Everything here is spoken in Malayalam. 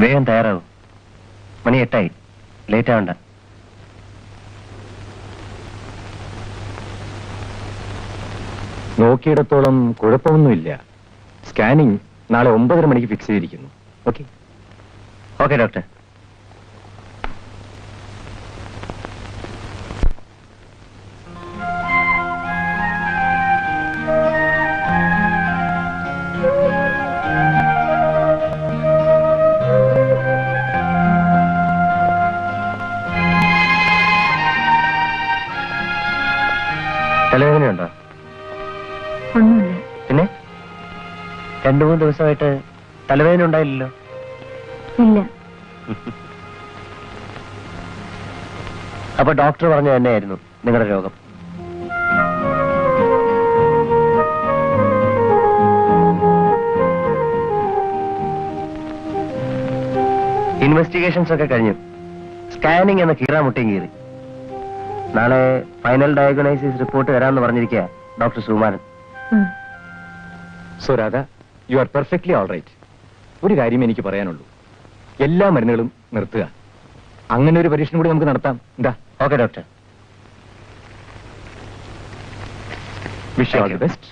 വേഗം തയ്യാറാവും. മണി 8 ലേറ്റ് ആവണ്ട. നോക്കിയിടത്തോളം കുഴപ്പമൊന്നുമില്ല. സ്കാനിങ് നാളെ 9:30 മണിക്ക് ഫിക്സ് ചെയ്തിരിക്കുന്നു. Okay okay doctor. തലവേദനയുണ്ടോ? ഒന്നുമില്ല. പിന്നെ 2-3 ദിവസമായിട്ട് തലവേദന ഉണ്ടായില്ലല്ലോ? ഇല്ല. അപ്പൊ ഡോക്ടർ പറഞ്ഞു തന്നെയായിരുന്നു നിങ്ങളുടെ രോഗം. ഇൻവെസ്റ്റിഗേഷൻസ് ഒക്കെ കഴിഞ്ഞു. സ്കാനിങ് എന്ന കീറാമുട്ടിയും കീറി. നാളെ ഫൈനൽ ഡയഗ്നോസിസ് റിപ്പോർട്ട് വരാമെന്ന് പറഞ്ഞിരിക്കുക doctor Sukumaran. So Radha, you are perfectly all right. ഒരു കാര്യം എനിക്ക് പറയാനുള്ളൂ, എല്ലാ മരുന്നുകളും നിർത്തുക. അങ്ങനെ ഒരു പരീക്ഷണം കൂടി നമുക്ക് നടത്താം. എന്താ? Okay doctor. Wish you all the best.